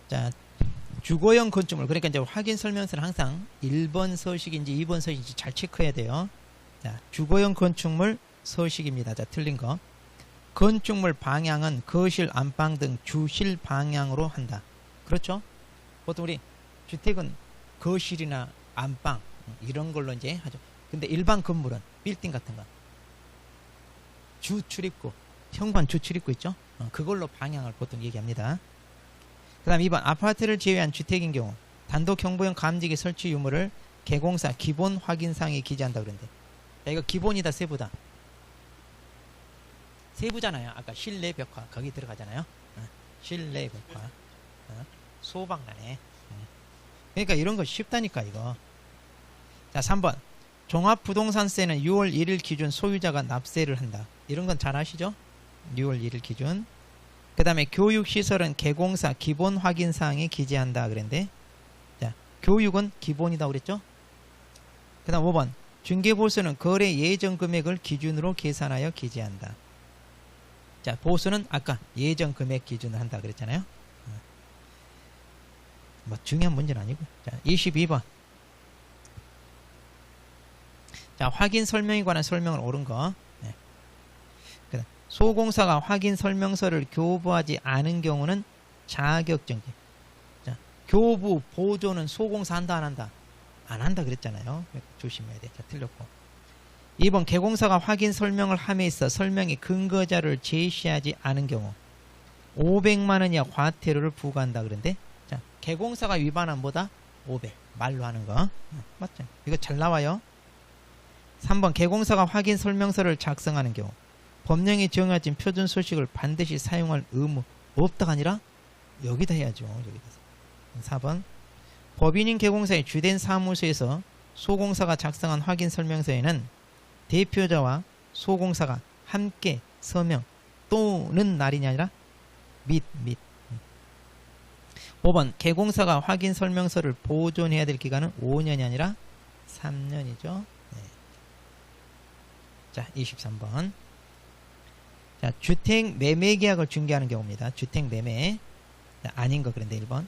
자, 주거용 건축물. 그러니까 이제 확인 설명서는 항상 1번 서식인지 2번 서식인지 잘 체크해야 돼요. 자, 주거용 건축물 서식입니다. 자, 틀린 거. 건축물 방향은 거실, 안방 등 주실 방향으로 한다. 그렇죠? 보통 우리 주택은 거실이나 안방 이런 걸로 이제 하죠. 근데 일반 건물은 빌딩 같은 거 주 출입구, 현관 주 출입구 있죠? 그걸로 방향을 보통 얘기합니다. 그 다음 2번 아파트를 제외한 주택인 경우 단독 형부형 감지기 설치 유무를 개공사 기본 확인사항에 기재한다 그랬는데, 자, 이거 기본이다 세부다? 세부잖아요. 아까 실내 벽화 거기 들어가잖아요. 실내 벽화 소방란에. 그러니까 이런 거 쉽다니까 이거. 자, 3번 종합부동산세는 6월 1일 기준 소유자가 납세를 한다. 이런 건 잘 아시죠? 6월 1일 기준. 그 다음에 교육시설은 개공사 기본 확인사항에 기재한다 그랬는데, 자, 교육은 기본이다 그랬죠? 그 다음 5번 중개보수는 거래 예정 금액을 기준으로 계산하여 기재한다. 자, 보수는 아까 예정 금액 기준으로 한다 그랬잖아요. 뭐 중요한 문제는 아니고. 자, 22번. 자, 확인 설명에 관한 설명을 옳은 거. 네. 소공사가 확인 설명서를 교부하지 않은 경우는 자격정지. 자, 교부 보조는 소공사 한다 안 한다? 안 한다 그랬잖아요. 조심해야 돼. 자, 틀렸고. 2번 개공사가 확인 설명을 함에 있어 설명의 근거자료를 제시하지 않은 경우 500만 원 이하 과태료를 부과한다 그런데, 자, 개공사가 위반한 뭐다? 500. 말로 하는 거. 맞죠? 이거 잘 나와요. 3번 개공사가 확인 설명서를 작성하는 경우 법령에 정해진 표준 서식을 반드시 사용할 의무 없다가 아니라 여기다 해야죠. 여기다. 4번 법인인 개공사의 주된 사무소에서 소공사가 작성한 확인 설명서에는 대표자와 소공사가 함께 서명 또는 날이 아니라 및 5번 개공사가 확인 설명서를 보존해야 될 기간은 5년이 아니라 3년이죠. 네. 자, 23번. 자, 주택 매매 계약을 중개하는 경우입니다. 주택 매매. 자, 아닌 거 그런데 1번.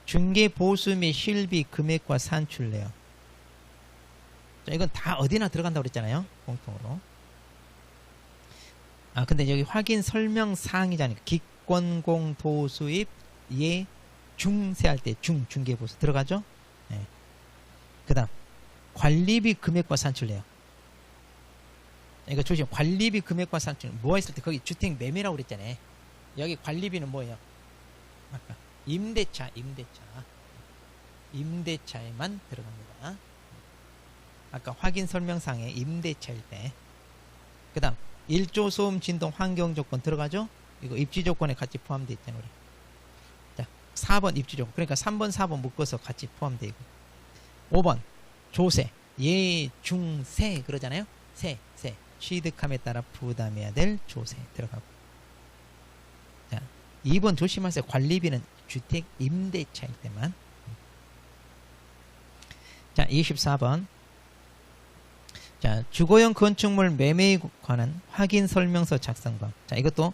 중개 보수 및 실비 금액과 산출 내역. 자, 이건 다 어디나 들어간다고 그랬잖아요. 공통으로. 아, 근데 여기 확인 설명 사항이잖아요. 기권공 도수입 예 중세할 때 중개 보수 들어가죠. 네. 그 다음 관리비 금액과 산출 내역. 이거 조심. 관리비 금액과 산출 뭐 했을 때 거기 주택 매매라고 그랬잖아요. 여기 관리비는 뭐예요? 아까 임대차에만 들어갑니다. 아까 확인 설명상에 임대차일 때. 그 다음 1조 소음 진동 환경 조건 들어가죠? 이거 입지 조건에 같이 포함되어 있잖아요. 자, 4번 입지 조건. 그러니까 3번 4번 묶어서 같이 포함되어 있고. 5번 조세 예 중세 그러잖아요. 세 취득함에 따라 부담해야 될 조세 들어가고. 자, 2번 조심하세요. 관리비는 주택 임대차일 때만. 자, 24번. 자, 주거용 건축물 매매에 관한 확인 설명서 작성방. 자, 이것도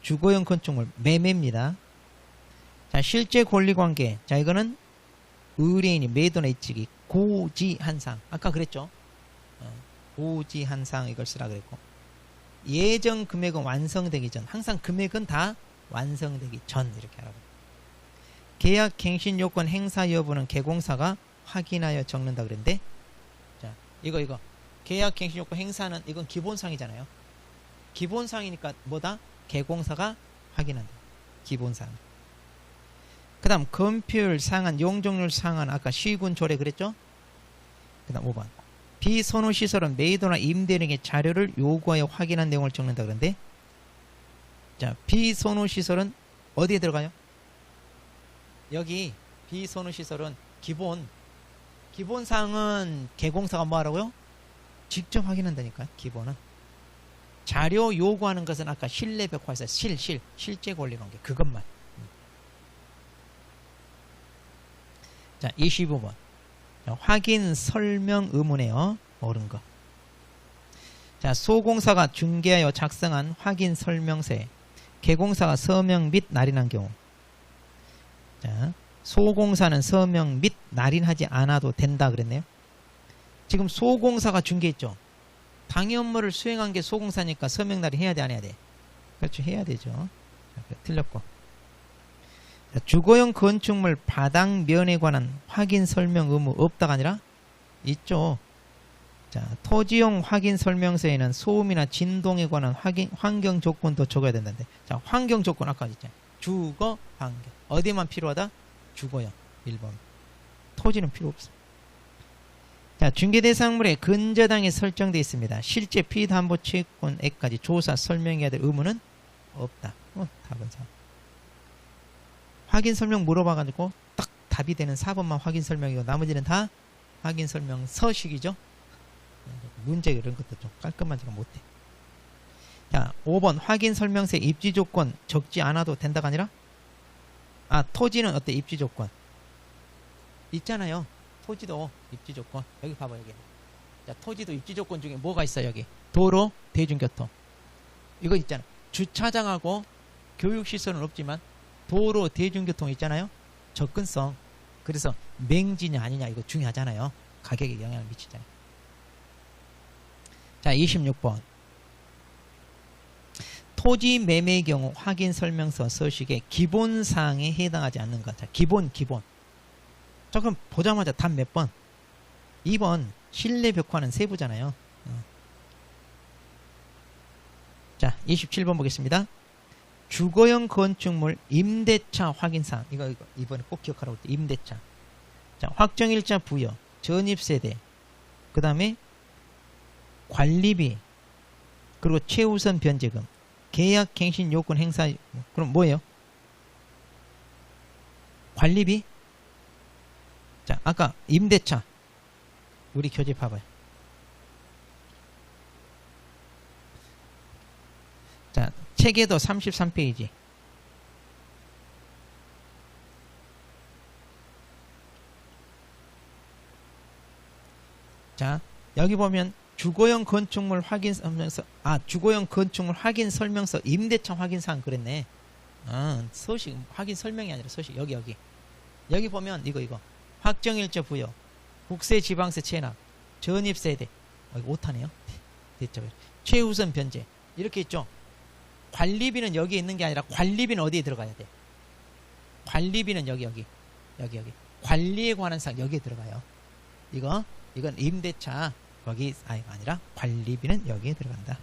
주거용 건축물 매매입니다. 자, 실제 권리관계. 자, 이거는 의뢰인이 매도나 이치기 고지한상. 아까 그랬죠? 고지한상 이걸 쓰라 그랬고. 예정 금액은 완성되기 전. 항상 금액은 다 완성되기 전 이렇게 하라고. 계약 갱신 요건 행사 여부는 개공사가 확인하여 적는다 그랬는데, 자, 이거 계약 갱신 요건 행사는 이건 기본상이잖아요. 기본상이니까 뭐다? 개공사가 확인한다. 기본상. 그 다음 건폐율 상한 용적률 상한 아까 시군 조례 그랬죠? 그 다음 5번 비선호시설은 매도나 임대 등의 자료를 요구하여 확인한 내용을 적는다 그런데, 자, 비선호시설은 어디에 들어가요? 여기 비선호시설은 기본상은 개공사가 뭐 하라고요? 직접 확인한다니까. 기본은 자료 요구하는 것은 아까 실내벽화에서 실제 권리관계 그것만. 자, 25번 확인 설명 의무네요. 옳은 거. 자, 소공사가 중개하여 작성한 확인 설명서에 개공사가 서명 및 날인한 경우. 자, 소공사는 서명 및 날인하지 않아도 된다 그랬네요. 지금 소공사가 준 게 있죠. 당해 업무를 수행한 게 소공사니까 서명 날인 해야 돼, 안 해야 돼? 그렇죠, 해야 되죠. 자, 틀렸고. 자, 주거용 건축물 바닥면에 관한 확인 설명 의무 없다가 아니라 있죠. 자, 토지용 확인 설명서에는 소음이나 진동에 관한 환경 조건도 적어야 된다는데, 자, 환경 조건 아까 있잖아요. 주거, 환경. 어디만 필요하다? 주거용. 1번. 토지는 필요 없어. 자, 중개대상물에 근저당이 설정되어 있습니다. 실제 피담보 채권액까지 조사 설명해야 될 의무는 없다. 답은 4. 확인 설명 물어봐가지고 딱 답이 되는 4번만 확인 설명이고 나머지는 다 확인 설명 서식이죠. 문제 이런 것도 좀 깔끔하지가 못해. 자, 5번 확인 설명서에 입지 조건 적지 않아도 된다가 아니라 토지는 어때? 입지 조건 있잖아요. 토지도 입지 조건 여기 봐봐. 여기 자, 토지도 입지 조건 중에 뭐가 있어? 여기 도로, 대중교통 이거 있잖아. 주차장하고 교육시설은 없지만 도로, 대중교통 있잖아요. 접근성. 그래서 맹지냐 아니냐 이거 중요하잖아요. 가격에 영향을 미치잖아요. 자, 26번. 토지 매매의 경우 확인 설명서 서식의 기본사항에 해당하지 않는 것. 자, 기본. 자, 그럼 보자마자 답 몇 번? 2번. 실내 벽화는 세부잖아요. 자, 27번 보겠습니다. 주거용 건축물 임대차 확인사항. 이거 이번에 꼭 기억하라고 할 때 임대차. 자, 확정일자 부여, 전입세대, 그 다음에 관리비, 그리고 최우선 변제금, 계약갱신 요건 행사. 그럼 뭐예요? 관리비? 자, 아까 임대차 우리 교재 봐봐요. 자, 책에도 33페이지. 자, 여기 보면 주거용 건축물 확인 설명서, 주거용 건축물 확인 설명서 임대차 확인사항 그랬네. 서식 확인 설명이 아니라 서식. 여기 보면 이거 확정일자 부여, 국세 지방세 체납, 전입세대. 이거 오타네요. 됐죠. 최우선 변제 이렇게 있죠. 관리비는 여기 있는 게 아니라 관리비는 어디에 들어가야 돼? 관리비는 여기 관리에 관한 사항 여기에 들어가요. 이건 임대차 거기 아니라 관리비는 여기에 들어간다.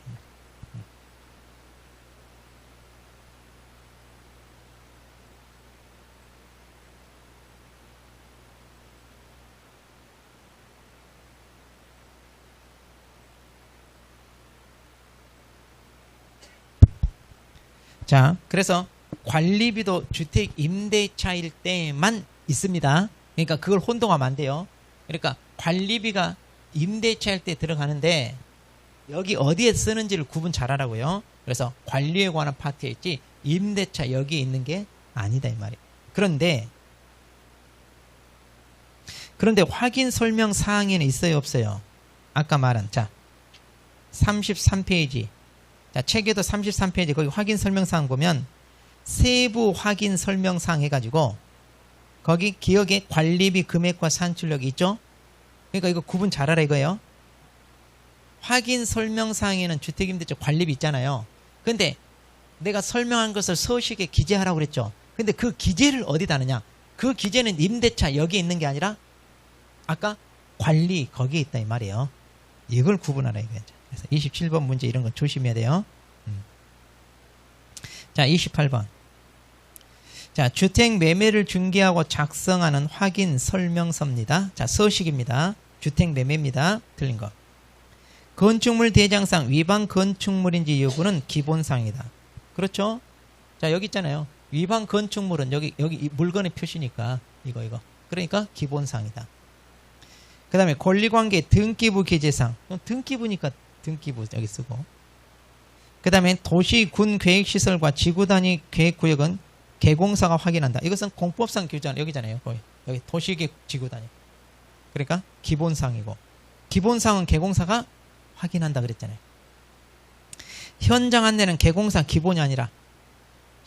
자, 그래서 관리비도 주택 임대차일 때만 있습니다. 그러니까 그걸 혼동하면 안 돼요. 그러니까 관리비가 임대차일 때 들어가는데 여기 어디에 쓰는지를 구분 잘하라고요. 그래서 관리에 관한 파트에 있지 임대차 여기에 있는 게 아니다 이 말이에요. 그런데 확인 설명 사항에는 있어요 없어요? 아까 말한 자 33페이지. 자, 책에도 33페이지 거기 확인 설명사항 보면 세부 확인 설명사항 해가지고 거기 기억에 관리비 금액과 산출력이 있죠. 그러니까 이거 구분 잘하라 이거예요. 확인 설명사항에는 주택임대차 관리비 있잖아요. 근데 내가 설명한 것을 서식에 기재하라고 그랬죠. 근데 그 기재를 어디다 하느냐? 그 기재는 임대차 여기에 있는 게 아니라 아까 관리 거기에 있다 이 말이에요. 이걸 구분하라 이거죠. 그래서 27번 문제 이런 거 조심해야 돼요. 자, 28번. 자, 주택 매매를 중개하고 작성하는 확인 설명서입니다. 자, 서식입니다. 주택 매매입니다. 틀린 거. 건축물 대장상 위반 건축물인지 여부는 기본사항이다. 그렇죠? 자, 여기 있잖아요. 위반 건축물은 여기 물건의 표시니까 이거. 그러니까 기본사항이다. 그 다음에 권리관계 등기부 기재상. 등기부니까 등기부 여기 쓰고. 그 다음에 도시 군 계획시설과 지구단위 계획구역은 개공사가 확인한다. 이것은 공법상 규정 여기잖아요. 여기 도시계획 지구단위. 그러니까 기본사항이고 기본사항은 개공사가 확인한다 그랬잖아요. 현장 안내는 개공사 기본이 아니라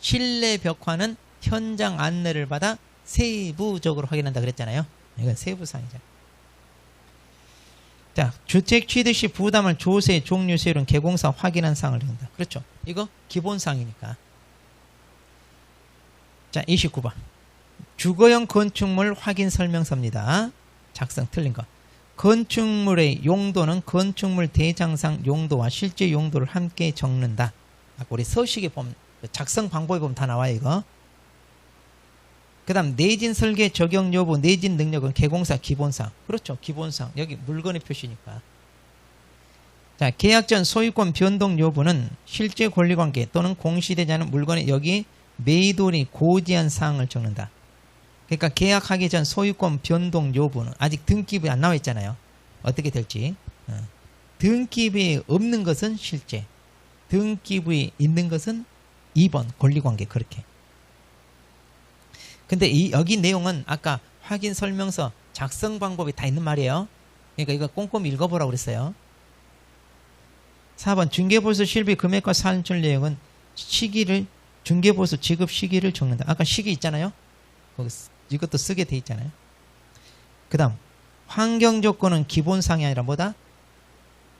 실내 벽화는 현장 안내를 받아 세부적으로 확인한다 그랬잖아요. 이건 세부사항이죠. 자, 주택 취득 시 부담할 조세, 종류, 세율은 개공사 확인한 사항을 적는다. 그렇죠. 이거 기본사항이니까. 자, 29번. 주거용 건축물 확인 설명서입니다. 작성 틀린 거. 건축물의 용도는 건축물 대장상 용도와 실제 용도를 함께 적는다. 아까 우리 서식에 보면, 작성 방법에 보면 다 나와요, 이거. 그 다음, 내진 설계 적용 여부, 내진 능력은 개공사 기본사항. 그렇죠. 기본사항. 여기 물건의 표시니까. 자, 계약 전 소유권 변동 여부는 실제 권리관계 또는 공시되지 않은 물건의 여기 매도인이 고지한 사항을 적는다. 그러니까 계약하기 전 소유권 변동 여부는 아직 등기부에 안 나와 있잖아요. 어떻게 될지. 등기부에 없는 것은 실제, 등기부에 있는 것은 2번 권리관계. 그렇게. 근데 여기 내용은 아까 확인 설명서 작성 방법이 다 있는 말이에요. 그러니까 이거 꼼꼼히 읽어보라고 그랬어요. 4번 중개보수 실비 금액과 산출 내용은 시기를, 중개보수 지급 시기를 적는다. 아까 시기 있잖아요. 거기 이것도 쓰게 돼 있잖아요. 그 다음 환경조건은 기본상이 아니라 뭐다?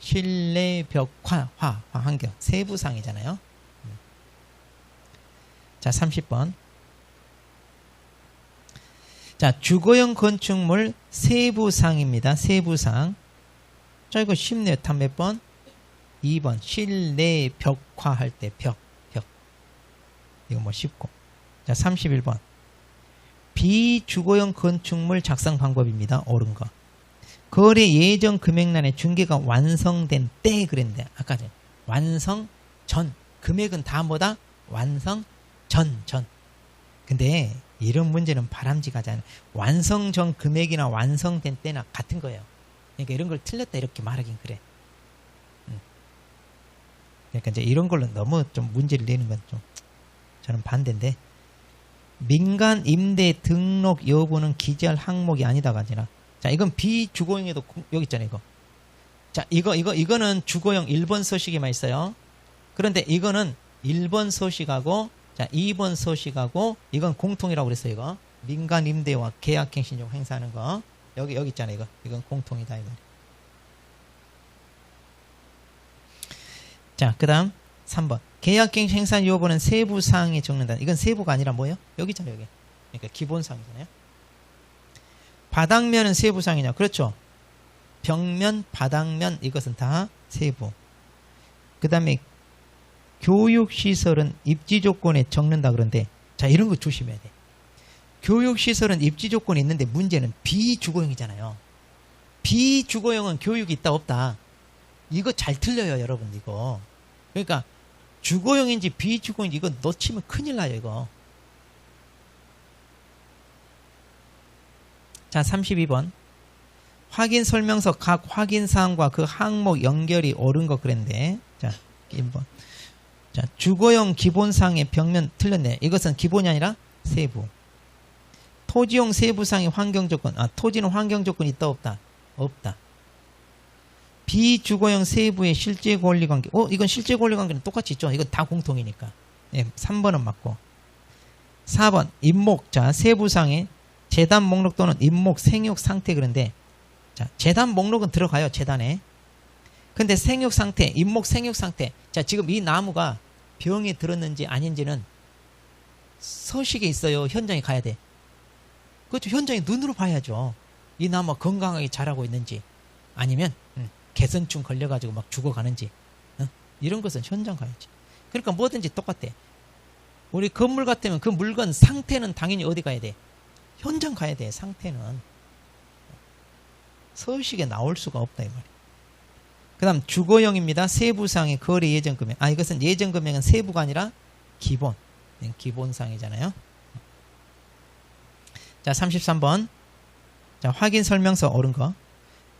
실내, 벽, 환경 세부상이잖아요. 자, 30번. 자, 주거용 건축물 세부상입니다. 세부상. 자, 이거 쉽네요. 탑 몇 번? 2번. 실내 벽화 할 때 벽. 이거 뭐 쉽고. 자, 31번. 비주거용 건축물 작성 방법입니다. 옳은 거. 거래 예정 금액란에 중개가 완성된 때 그랬는데 아까 전에 완성 전. 금액은 다 뭐다? 완성 전. 근데 이런 문제는 바람직하잖아요. 완성 전 금액이나 완성된 때나 같은 거예요. 그러니까 이런 걸 틀렸다 이렇게 말하긴 그래. 그러니까 이제 이런 걸로 너무 좀 문제를 내는 건 좀 저는 반대인데, 민간 임대 등록 여부는 기재할 항목이 아니다가 아니라, 자, 이건 비주거용에도 여기 있잖아요, 이거. 자, 이거는 주거용 1번 서식에만 있어요. 그런데 이거는 1번 서식하고, 자, 2번 서식하고, 이건 공통이라고 그랬어요, 이거. 민간 임대와 계약갱신용 행사하는 거. 여기 있잖아요, 이거. 이건 공통이다, 이거. 자, 그 다음 3번. 계약갱신 행사 여부는 세부사항에 적는다. 이건 세부가 아니라 뭐예요? 여기 있잖아요, 여기. 그러니까 기본사항이잖아요. 바닥면은 세부사항이냐? 그렇죠. 벽면, 바닥면, 이것은 다 세부. 그 다음에 교육시설은 입지조건에 적는다 그런데, 자, 이런 거 조심해야 돼. 교육시설은 입지조건이 있는데 문제는 비주거용이잖아요. 비주거용은 교육이 있다 없다. 이거 잘 틀려요, 여러분. 이거. 그러니까 주거용인지 비주거용인지 이거 놓치면 큰일 나요, 이거. 자, 32번. 확인 설명서 각 확인사항과 그 항목 연결이 옳은 거 그랬는데, 자, 1번. 자, 주거용 기본사항의 벽면 틀렸네. 이것은 기본이 아니라 세부. 토지용 세부상의 환경조건. 아, 토지는 환경조건이 있다 없다? 없다. 비주거용 세부의 실제 권리관계. 이건 실제 권리관계는 똑같이 있죠. 이건 다 공통이니까. 예, 3번은 맞고. 4번 임목. 자, 세부상의 재단 목록 또는 임목 생육 상태 그런데, 자, 재단 목록은 들어가요, 재단에. 근데 생육 상태, 임목 생육 상태. 자, 지금 이 나무가 병에 들었는지 아닌지는 서식에 있어요. 현장에 가야 돼. 그렇죠. 현장에 눈으로 봐야죠. 이 나무가 건강하게 자라고 있는지 아니면 개선충 걸려가지고 막 죽어가는지, 이런 것은 현장 가야지. 그러니까 뭐든지 똑같대. 우리 건물 같으면 그 물건 상태는 당연히 어디 가야 돼? 현장 가야 돼. 상태는 서식에 나올 수가 없다 이 말이야. 그 다음 주거용입니다. 세부상의 거래 예정금액. 아, 이것은 예정금액은 세부가 아니라 기본. 기본상이잖아요. 자, 33번. 자, 확인 설명서 옳은 거.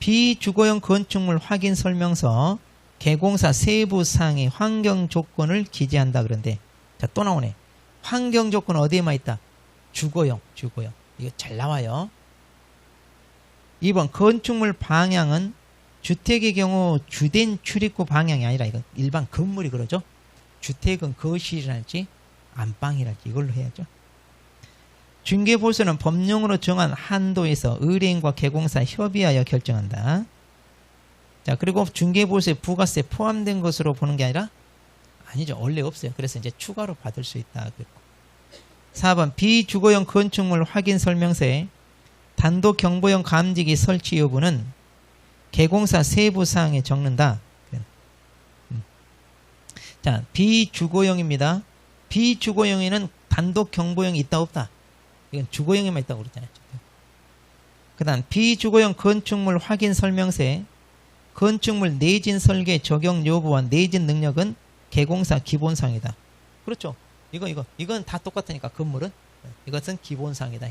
비주거용 건축물 확인 설명서 개공사 세부상의 환경 조건을 기재한다 그런데, 자, 또 나오네. 환경 조건 어디에만 있다? 주거용. 이거 잘 나와요. 2번 건축물 방향은 주택의 경우 주된 출입구 방향이 아니라, 이건 일반 건물이 그러죠. 주택은 거실이랄지 안방이랄지 이걸로 해야죠. 중개보수는 법령으로 정한 한도에서 의뢰인과 개공사 협의하여 결정한다. 자, 그리고 중개보수에 부가세 포함된 것으로 보는 게 아니라 아니죠. 원래 없어요. 그래서 이제 추가로 받을 수 있다. 4번 비주거용 건축물 확인 설명서에 단독 경보용 감지기 설치 여부는 개공사 세부 사항에 적는다. 자, 비주거용입니다. 비주거용에는 단독 경보용이 있다 없다. 이건 주거용에만 있다고 그랬잖아요. 그 다음 비주거용 건축물 확인 설명서에 건축물 내진 설계 적용 여부와 내진 능력은 개공사 기본사항이다. 그렇죠. 이건 다 똑같으니까 건물은 이것은 기본사항이다.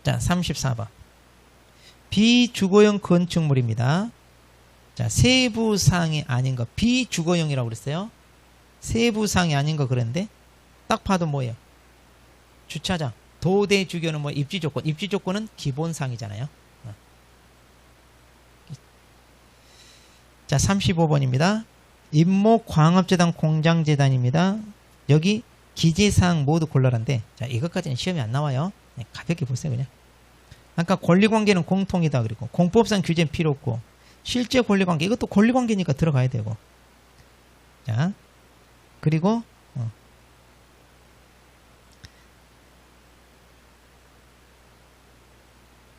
자, 34번 비주거용 건축물입니다. 자, 세부사항이 아닌 거 비주거용이라고 그랬어요. 세부사항이 아닌 거 그랬는데 딱 봐도 뭐예요? 주차장, 도대 주교는 뭐 입지조건, 입지조건은 기본사항이잖아요. 자, 35번입니다. 임목광업재단 공장재단입니다. 여기 기재사항 모두 골라라인데, 자, 이것까지는 시험이 안 나와요. 네, 가볍게 보세요, 그냥. 아까 권리관계는 공통이다. 그리고 공법상 규제는 필요 없고, 실제 권리관계, 이것도 권리관계니까 들어가야 되고. 자, 그리고,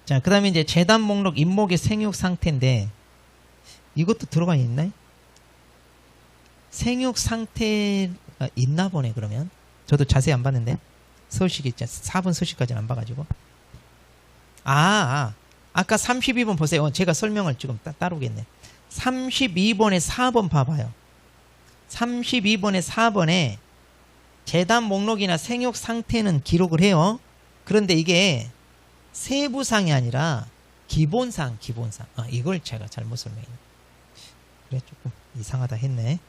자, 그 다음에 이제 재단 목록 임목의 생육 상태인데, 이것도 들어가 있나요? 생육 상태가 있나 보네, 그러면. 저도 자세히 안 봤는데. 서식이 있죠. 4번 서식까지는 안 봐가지고. 아까 32번 보세요. 제가 설명을 지금 따르겠네. 32번에 4번 봐봐요. 32번에 4번에 재단 목록이나 생육 상태는 기록을 해요. 그런데 이게 세부상이 아니라 기본상. 이걸 제가 잘못 설명했네. 그래, 조금 이상하다 했네.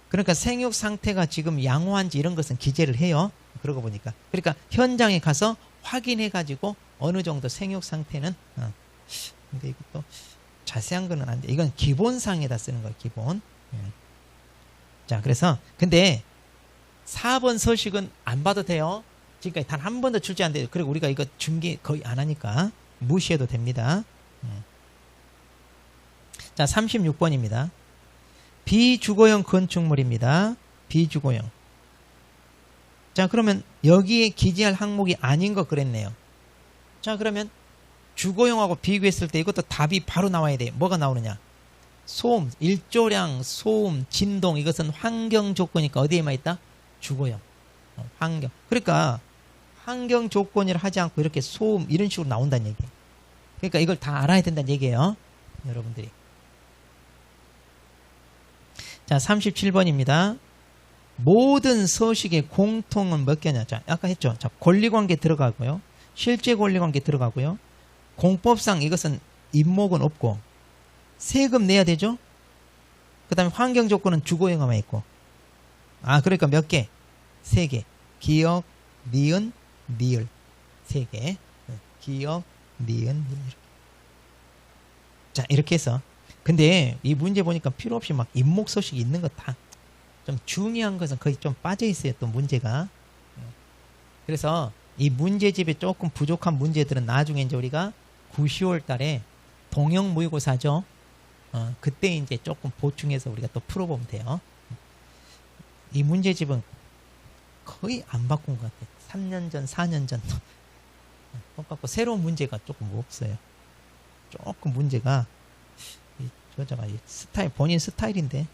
그러니까 생육 상태가 지금 양호한지 이런 것은 기재를 해요. 그러고 보니까. 그러니까 현장에 가서 확인해가지고 어느 정도 생육 상태는, 근데 이것도 자세한 거는 안 돼. 이건 기본상에다 쓰는 거예요, 기본. 자, 그래서, 근데 4번 서식은 안 봐도 돼요. 지금까지 단 한 번도 출제 안 돼요. 그리고 우리가 이거 중개 거의 안 하니까 무시해도 됩니다. 자, 36번입니다. 비주거용 건축물입니다. 비주거용. 자, 그러면 여기에 기재할 항목이 아닌 거 그랬네요. 자, 그러면 주거용하고 비교했을 때 이것도 답이 바로 나와야 돼요. 뭐가 나오느냐? 소음, 일조량, 소음, 진동, 이것은 환경 조건이니까 어디에만 있다? 주거용. 환경. 그러니까 환경 조건이라 하지 않고 이렇게 소음 이런 식으로 나온다는 얘기예요. 그러니까 이걸 다 알아야 된다는 얘기예요. 여러분들이. 자, 37번입니다. 모든 서식의 공통은 몇 개냐? 자, 아까 했죠. 자, 권리관계 들어가고요. 실제 권리관계 들어가고요. 공법상 이것은 임목은 없고 세금 내야 되죠. 그 다음에 환경조건은 주거용어만 있고. 그러니까 몇 개? 3개. 기역, 니은, 니을. 3개. 기역, 니은, 니을. 자, 이렇게 해서. 근데 이 문제 보니까 필요 없이 막 임목 서식이 있는 것 다 좀 중요한 것은 거의 좀 빠져 있어요. 또 문제가. 그래서 이 문제집에 조금 부족한 문제들은 나중에 이제 우리가 9, 10월 달에 동형 모의고사죠. 그때 이제 조금 보충해서 우리가 또 풀어보면 돼요. 이 문제집은 거의 안 바꾼 것 같아요. 3년 전, 4년 전 똑같고 새로운 문제가 조금 없어요. 조금 문제가 저자가 스타일, 본인 스타일인데.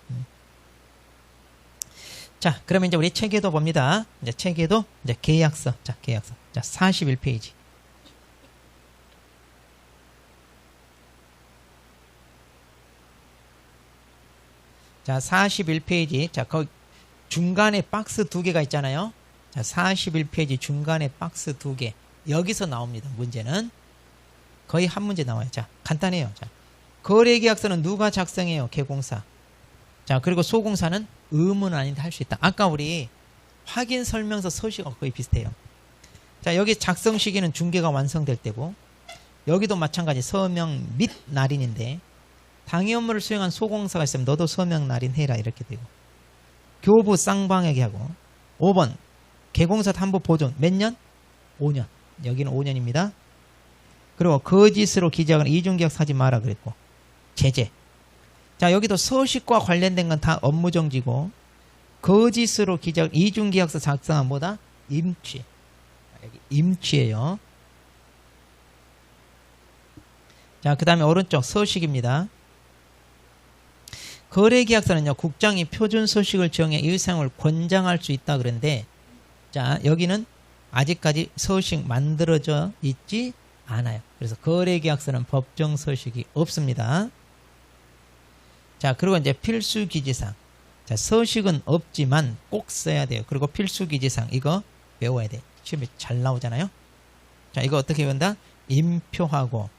자, 그러면 이제 우리 체계도 봅니다. 이제 체계도 이제 계약서. 자, 계약서. 자, 41페이지. 자, 41페이지. 자, 거기 중간에 박스 2개가 있잖아요. 자, 41페이지 중간에 박스 2개. 여기서 나옵니다. 문제는 거의 한 문제 나와요. 자, 간단해요. 자, 거래계약서는 누가 작성해요? 개공사. 자, 그리고 소공사는 의무는 아닌데 할 수 있다. 아까 우리 확인 설명서 서식하고 거의 비슷해요. 자, 여기 작성 시기는 중개가 완성될 때고, 여기도 마찬가지 서명 및 날인인데, 당해 업무를 수행한 소공사가 있으면 너도 서명 날인 해라 이렇게 되고. 교부 쌍방에게 하고 5번 개공사 담보 보존 몇 년? 5년. 여기는 5년입니다. 그리고 거짓으로 기재하거나 이중계약 사지 마라 그랬고 제재. 자 여기도 서식과 관련된 건 다 업무정지고 거짓으로 기재하거나 이중계약서 작성한 뭐다? 임취. 여기 임취예요. 자 그 다음에 오른쪽 서식입니다. 거래계약서는요 국장이 표준 서식을 정해 일상을 권장할 수 있다 그런데 자 여기는 아직까지 서식 만들어져 있지 않아요. 그래서 거래계약서는 법정 서식이 없습니다. 자 그리고 이제 필수기지사항. 자 서식은 없지만 꼭 써야 돼요. 그리고 필수기지사항 이거 외워야 돼요. 시험에 잘 나오잖아요. 자 이거 어떻게 외운다? 인표하고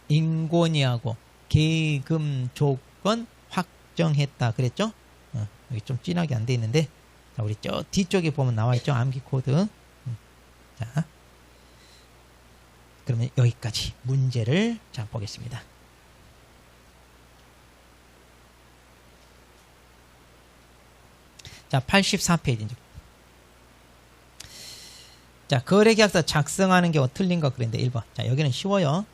인권위하고 계금 조건 확정했다 그랬죠? 여기 좀 진하게 안 돼 있는데 자, 우리 저 뒤쪽에 보면 나와 있죠? 암기 코드. 자, 그러면 여기까지 문제를 자 보겠습니다. 자, 84페이지. 자, 거래계약서 작성하는 경우 틀린 거 그랬는데 1번. 자, 여기는 쉬워요.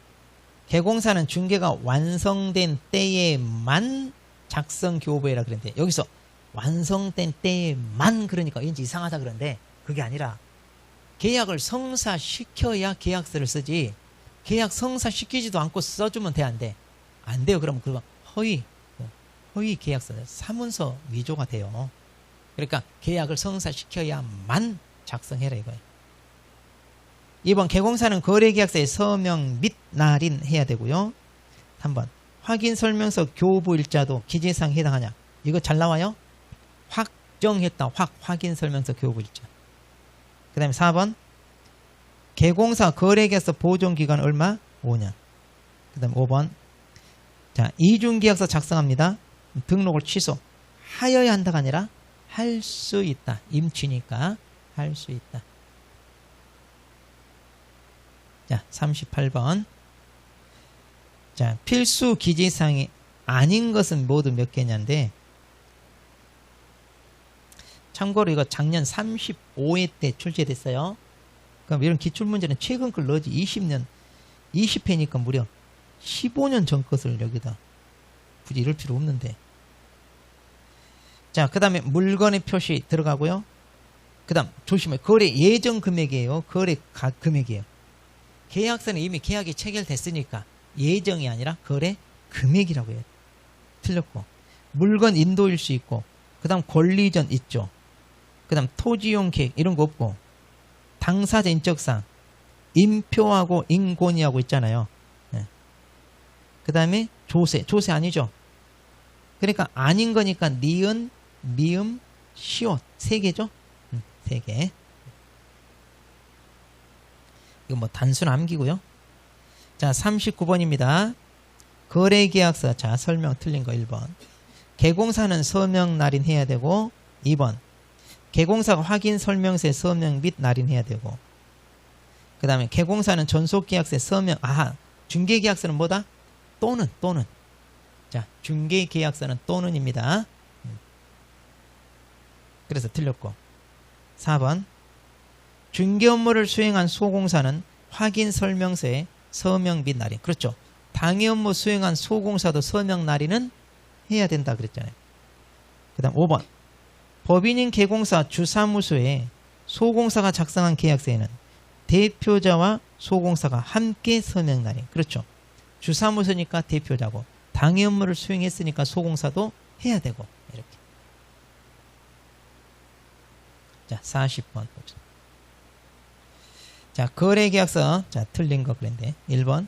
개공사는 중개가 완성된 때에만 작성 교부해라 그랬는데 여기서 완성된 때에만 그러니까 왠지 이상하다 그런데 그게 아니라 계약을 성사시켜야 계약서를 쓰지 계약 성사시키지도 않고 써주면 돼 안 돼? 안 돼요. 그러면 그거 허위 계약서 사문서 위조가 돼요. 그러니까 계약을 성사시켜야만 작성해라 이거예요. 2번 개공사는 거래계약서에 서명 및 날인 해야 되고요. 3번 확인설명서 교부일자도 기재사항에 해당하냐? 이거 잘 나와요? 확정했다. 확인설명서 교부일자. 그 다음에 4번 개공사 거래계약서 보존기간 얼마? 5년. 그 다음에 5번 자 이중계약서 작성합니다. 등록을 취소하여야 한다가 아니라 할 수 있다. 임취니까 할 수 있다. 자 38번 자 필수 기재사항이 아닌 것은 모두 몇 개냐인데 참고로 이거 작년 35회 때 출제됐어요. 그럼 이런 기출문제는 최근 걸 넣어지 20년 20회니까 무려 15년 전 것을 여기다 굳이 이럴 필요 없는데 자 그 다음에 물건의 표시 들어가고요. 그 다음 조심해 거래 예정 금액이에요. 거래 금액이에요. 계약서는 이미 계약이 체결됐으니까 예정이 아니라 거래 금액이라고 해요. 틀렸고 물건 인도일 수 있고 그 다음 권리전 있죠. 그 다음 토지용 계획 이런 거 없고 당사자 인적사항 인표하고 인권위하고 있잖아요. 네. 그 다음에 조세 아니죠. 그러니까 아닌 거니까 니은 미음 시옷 3개죠. 3개. 이거 뭐 단순 암기고요. 자 39번입니다. 거래계약서 자 설명 틀린 거 1번 개공사는 서명 날인 해야 되고 2번 개공사가 확인 설명서에 서명 및 날인해야 되고 그 다음에 개공사는 전속계약서에 서명 중개계약서는 뭐다? 또는 자 중개계약서는 또는입니다. 그래서 틀렸고 4번 중개 업무를 수행한 소공사는 확인 설명서에 서명 및 날인 그렇죠. 당해 업무 수행한 소공사도 서명 날인은 해야 된다 그랬잖아요. 그 다음 5번 법인인 개공사 주사무소에 소공사가 작성한 계약서에는 대표자와 소공사가 함께 서명 날인 그렇죠. 주사무소니까 대표자고 당해 업무를 수행했으니까 소공사도 해야 되고 이렇게. 자 40번 자 거래계약서 자 틀린 거 그랬는데 1번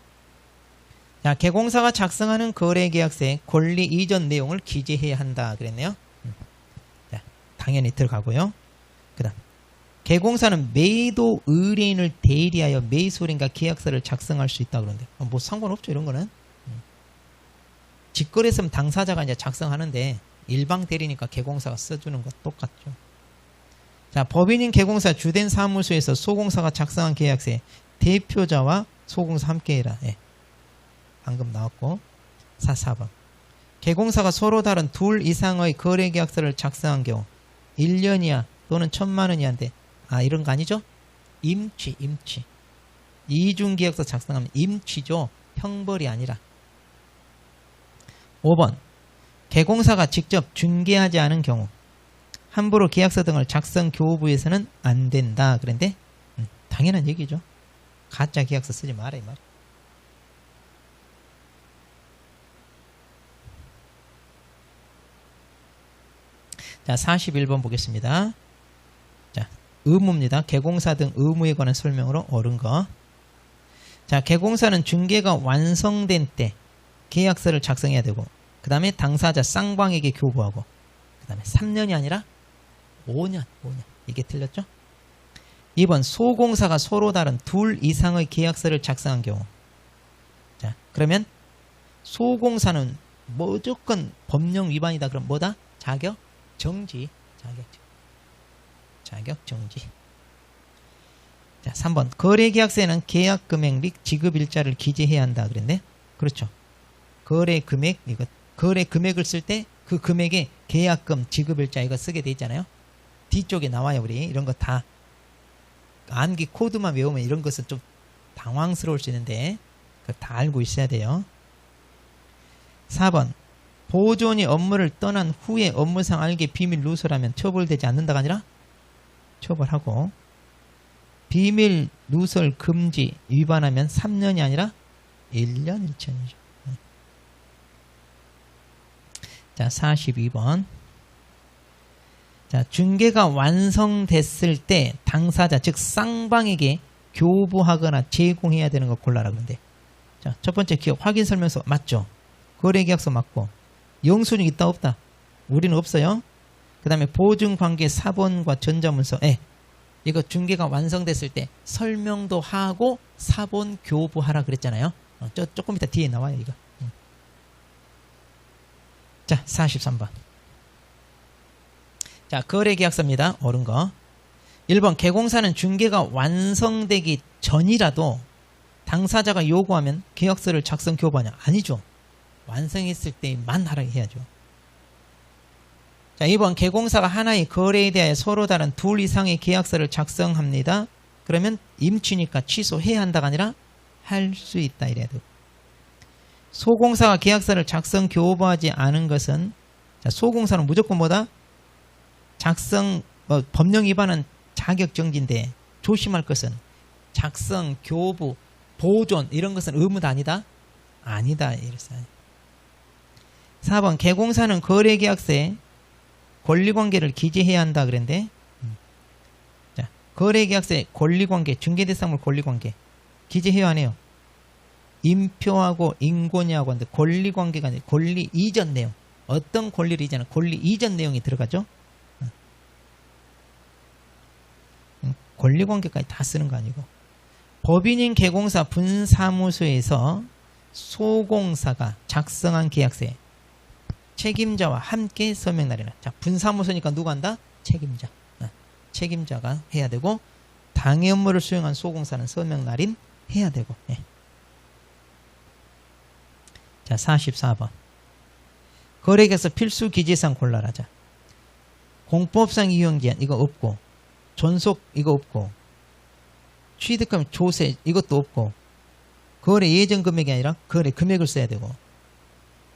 자 개공사가 작성하는 거래계약서에 권리 이전 내용을 기재해야 한다 그랬네요. 자 당연히 들어가고요. 그 다음 개공사는 매도 의뢰인을 대리하여 매수인과 계약서를 작성할 수 있다 그러는데 뭐 상관없죠 이런 거는. 직거래했으면 당사자가 이제 작성하는데 일방 대리니까 개공사가 써주는 거 똑같죠. 자 법인인 개공사 주된 사무소에서 소공사가 작성한 계약서에 대표자와 소공사 함께 해라. 예. 방금 나왔고 4번 개공사가 서로 다른 둘 이상의 거래계약서를 작성한 경우 1년이야 또는 1,000만 원이야인데 이런 거 아니죠? 임취. 이중계약서 작성하면 임취죠. 형벌이 아니라. 5번 개공사가 직접 중개하지 않은 경우 함부로 계약서 등을 작성 교부해서는 안 된다. 그런데 당연한 얘기죠. 가짜 계약서 쓰지 마라 이 말이야. 자, 41번 보겠습니다. 자, 의무입니다. 개공사 등 의무에 관한 설명으로 옳은 거. 자, 개공사는 중개가 완성된 때 계약서를 작성해야 되고, 그 다음에 당사자 쌍방에게 교부하고, 그 다음에 3년이 아니라 5년. 이게 틀렸죠? 2번 소공사가 서로 다른 둘 이상의 계약서를 작성한 경우. 자, 그러면 소공사는 무조건 법령 위반이다. 그럼 뭐다? 자격정지. 자격정지. 자, 3번 거래계약서에는 계약금액 및 지급일자를 기재해야 한다. 그랬네. 그렇죠. 거래금액, 이거 거래금액을 쓸 때 그 금액에 계약금, 지급일자 이거 쓰게 돼 있잖아요. 뒤쪽에 나와요. 우리 이런 거 다 암기 코드만 외우면 이런 것은 좀 당황스러울 수 있는데 그거 다 알고 있어야 돼요. 4번 보존이 업무를 떠난 후에 업무상 알게 비밀 누설하면 처벌되지 않는다가 아니라 처벌하고, 비밀 누설 금지 위반하면 3년이 아니라 1년 1천이죠. 자, 42번. 자, 중개가 완성됐을 때 당사자 즉 쌍방에게 교부하거나 제공해야 되는 거 골라라. 그런데 자, 첫 번째 기업 확인 설명서 맞죠? 거래계약서 맞고, 영수증 있다 없다? 우리는 없어요. 그 다음에 보증관계 사본과 전자문서. 이거 중개가 완성됐을 때 설명도 하고 사본 교부하라 그랬잖아요. 조금 이따 뒤에 나와요 이거. 자, 43번. 자, 거래계약서입니다. 옳은 거. 1번 개공사는 중개가 완성되기 전이라도 당사자가 요구하면 계약서를 작성 교부하냐? 아니죠. 완성했을 때만 하라 해야죠. 자, 2번 개공사가 하나의 거래에 대하여 서로 다른 둘 이상의 계약서를 작성합니다. 그러면 임취니까 취소해야 한다가 아니라 할 수 있다 이래야 돼요. 소공사가 계약서를 작성 교부하지 않은 것은, 자, 소공사는 무조건 뭐다? 작성 법령 위반은 자격정지인데 조심할 것은 작성, 교부, 보존 이런 것은 의무다 아니다? 아니다 이랬어요. 4번 개공사는 거래계약서에 권리관계를 기재해야 한다 그랬는데, 자, 거래계약서에 권리관계, 중개대상물 권리관계 기재해야 하네요. 인표하고 인권이하고 하는데 권리관계가 아니라 권리 이전 내용, 어떤 권리를 이전하는 권리 이전 내용이 들어가죠. 권리관계까지 다 쓰는 거 아니고, 법인인 개공사 분사무소에서 소공사가 작성한 계약서에 책임자와 함께 서명 날이나. 자, 분사무소니까 누가 한다? 책임자. 책임자가 해야 되고, 당해 업무를 수행한 소공사는 서명 날인 해야 되고. 자, 44번. 거래계약서 필수 기재사항 골라라. 자, 공법상 이용기한 이거 없고, 존속 이거 없고, 취득금 조세 이것도 없고, 거래 예정 금액이 아니라 거래 금액을 써야 되고,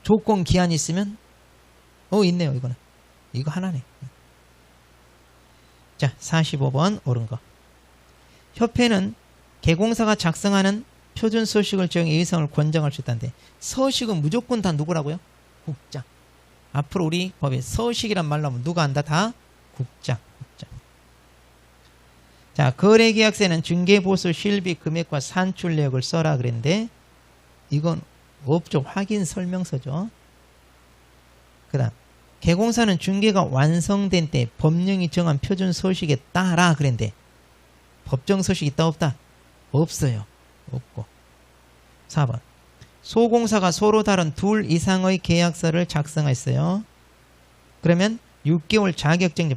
조건 기한이 있으면 있네요. 이거는 이거 하나네. 자, 45번 옳은 거. 협회는 개공사가 작성하는 표준 서식을 적용해 의사을 권장할 수 있다는데, 서식은 무조건 다 누구라고요? 국장. 앞으로 우리 법에 서식이란 말 나오면 누가 한다? 다 국장. 자, 거래계약서에는 중개보수 실비 금액과 산출 내역을 써라 그랬는데, 이건 업종 확인 설명서죠. 그 다음 개공사는 중개가 완성된 때 법령이 정한 표준 서식에 따라 그랬는데, 법정 서식 있다 없다? 없어요. 없고. 4번 소공사가 서로 다른 둘 이상의 계약서를 작성했어요. 그러면 6개월 자격정지.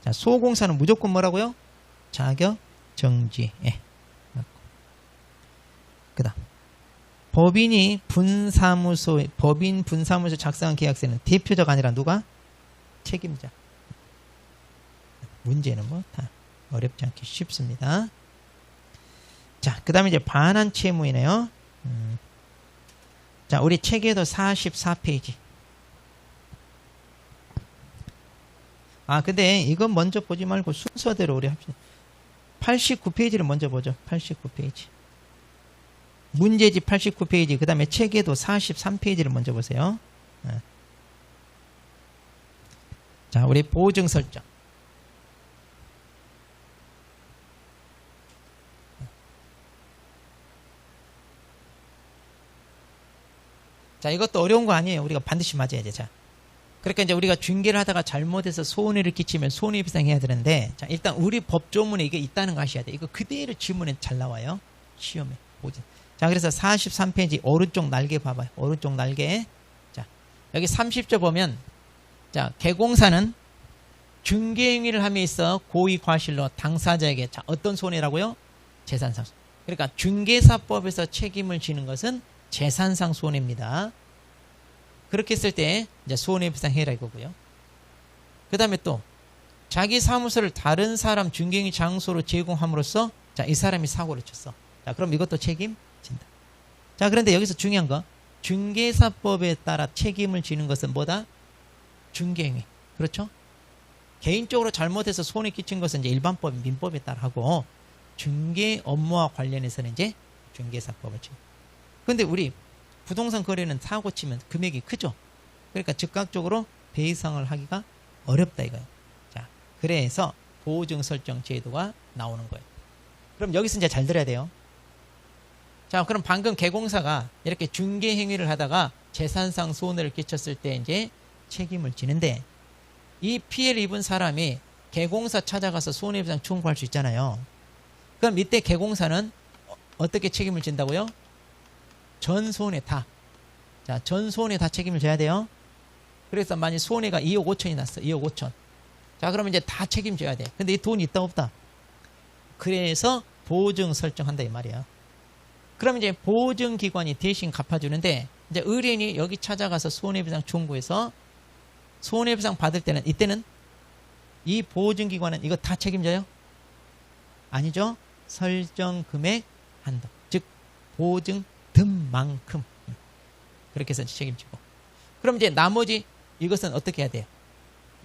자, 소공사는 무조건 뭐라고요? 자격정지. 그 다음 법인 분사무소 작성한 계약서는 대표자가 아니라 누가? 책임자. 문제는 뭐 다 어렵지 않게 쉽습니다. 자, 그 다음에 이제 반환 채무이네요. 자, 우리 책에도 44페이지. 아, 근데 이건 먼저 보지 말고 순서대로 우리 합시다. 89페이지를 먼저 보죠. 89페이지. 문제집 89페이지, 그 다음에 책에도 43페이지를 먼저 보세요. 자, 우리 보증 설정. 자, 이것도 어려운 거 아니에요. 우리가 반드시 맞아야 돼. 자, 그러니까 이제 우리가 중개를 하다가 잘못해서 손해를 끼치면 손해배상해야 되는데, 자, 일단 우리 법조문에 이게 있다는 거 아셔야 돼. 이거 그대로 지문에 잘 나와요. 시험에 보지. 자, 그래서 43페이지 오른쪽 날개 봐봐요. 오른쪽 날개. 자, 여기 30조 보면, 자, 개공사는 중개행위를 함에 있어 고의 과실로 당사자에게, 자, 어떤 손해라고요? 재산상. 그러니까 중개사법에서 책임을 지는 것은 재산상 손해입니다. 그렇게 했을 때 이제 손해배상해라 이거고요. 그 다음에 또 자기 사무소를 다른 사람 중개행위 장소로 제공함으로써, 자, 이 사람이 사고를 쳤어. 자, 그럼 이것도 책임진다. 자, 그런데 여기서 중요한 거, 중개사법에 따라 책임을 지는 것은 뭐다? 중개행위. 그렇죠? 개인적으로 잘못해서 손해 끼친 것은 이제 일반법, 민법에 따라 하고, 중개 업무와 관련해서는 이제 중개사법을 지금. 근데 우리 부동산 거래는 사고 치면 금액이 크죠. 그러니까 즉각적으로 배상을 하기가 어렵다 이거예요. 자, 그래서 보증 설정 제도가 나오는 거예요. 그럼 여기서 이제 잘 들어야 돼요. 자, 그럼 방금 개공사가 이렇게 중개 행위를 하다가 재산상 손해를 끼쳤을 때 이제 책임을 지는데, 이 피해를 입은 사람이 개공사 찾아가서 손해배상 청구할 수 있잖아요. 그럼 이때 개공사는 어떻게 책임을 진다고요? 전 손해 다. 자, 전 손해 다 책임을 져야 돼요. 그래서 만약 손해가 2억 5천이 났어. 2억 5천. 자, 그러면 이제 다 책임져야 돼. 근데 이 돈이 있다 없다? 그래서 보증 설정한다 이 말이야. 그럼 이제 보증기관이 대신 갚아주는데, 이제 의뢰인이 여기 찾아가서 손해배상 청구해서 손해배상 받을 때는, 이때는 이 보증기관은 이거 다 책임져요? 아니죠. 설정 금액 한도. 즉 보증 든만큼 그렇게 해서 책임지고. 그럼 이제 나머지 이것은 어떻게 해야 돼요?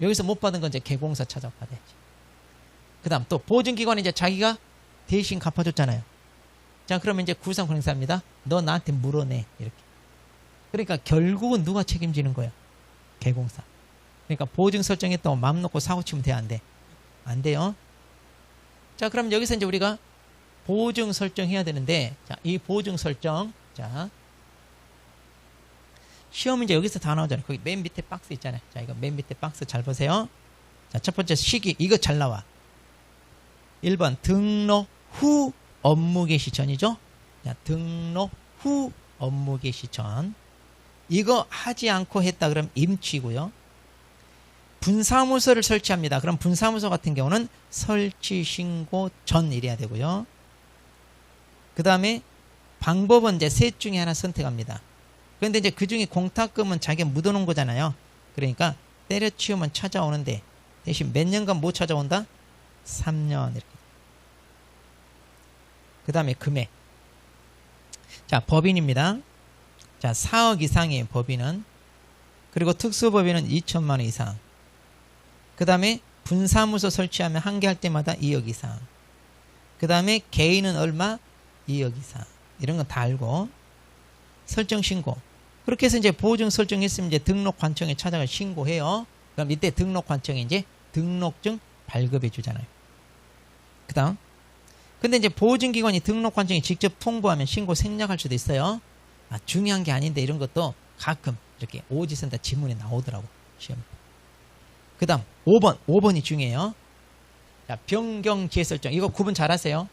여기서 못 받은 건 이제 개공사 찾아 받아야지. 그 다음 또 보증기관이 이제 자기가 대신 갚아줬잖아요. 자, 그러면 이제 구상공사입니다. 너 나한테 물어내 이렇게. 그러니까 결국은 누가 책임지는 거야? 개공사. 그러니까 보증 설정했다고 마음 놓고 사고 치면 돼, 안 돼? 안 돼요. 자, 그럼 여기서 이제 우리가 보증 설정해야 되는데, 자, 이 보증 설정, 자, 시험 이제 여기서 다 나오잖아요. 거기 맨 밑에 박스 있잖아요. 자, 이거 맨 밑에 박스 잘 보세요. 자, 첫 번째 시기, 이거 잘 나와. 1번 등록 후 업무 개시 전이죠. 자, 등록 후 업무 개시 전. 이거 하지 않고 했다 그러면 임치고요. 분사무소를 설치합니다. 그럼 분사무소 같은 경우는 설치 신고 전 이래야 되고요. 그 다음에 방법은 이제 셋 중에 하나 선택합니다. 그런데 이제 그 중에 공탁금은 자기가 묻어놓은 거잖아요. 그러니까 때려치우면 찾아오는데 대신 몇 년간 못 찾아온다? 3년 이렇게. 그 다음에 금액. 자, 법인입니다. 자, 4억 이상의 법인은, 그리고 특수법인은 2천만 원 이상. 그 다음에 분사무소 설치하면 한 개 할 때마다 2억 이상. 그 다음에 개인은 얼마? 2억 이상. 이런 건 다 알고. 설정 신고. 그렇게 해서 이제 보증 설정했으면 이제 등록관청에 찾아가 신고해요. 그럼 이때 등록관청에 이제 등록증 발급해 주잖아요. 그 다음. 근데 이제 보증기관이 등록관청에 직접 통보하면 신고 생략할 수도 있어요. 아, 중요한 게 아닌데 이런 것도 가끔 이렇게 오지선다 지문에 나오더라고. 시험. 그 다음 5번이 중요해요. 자, 변경 재설정. 이거 구분 잘 하세요.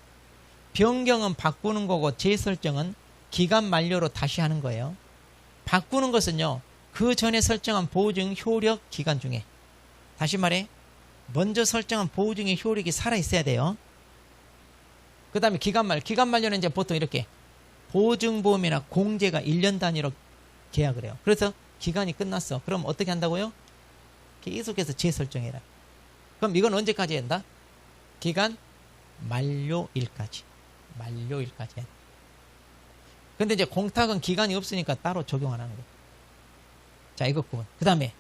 변경은 바꾸는 거고 재설정은 기간 만료로 다시 하는 거예요. 바꾸는 것은요, 그 전에 설정한 보증 효력 기간 중에, 다시 말해 먼저 설정한 보증의 효력이 살아있어야 돼요. 그 다음에 기간 만료는 이제 보통 이렇게 보증보험이나 공제가 1년 단위로 계약을 해요. 그래서 기간이 끝났어. 그럼 어떻게 한다고요? 계속해서 재설정해라. 그럼 이건 언제까지 한다? 기간 만료일까지. 만료일까지 해. 근데 이제 공탁은 기간이 없으니까 따로 적용 안 하는 거예요. 자, 이거 구분. 그 다음에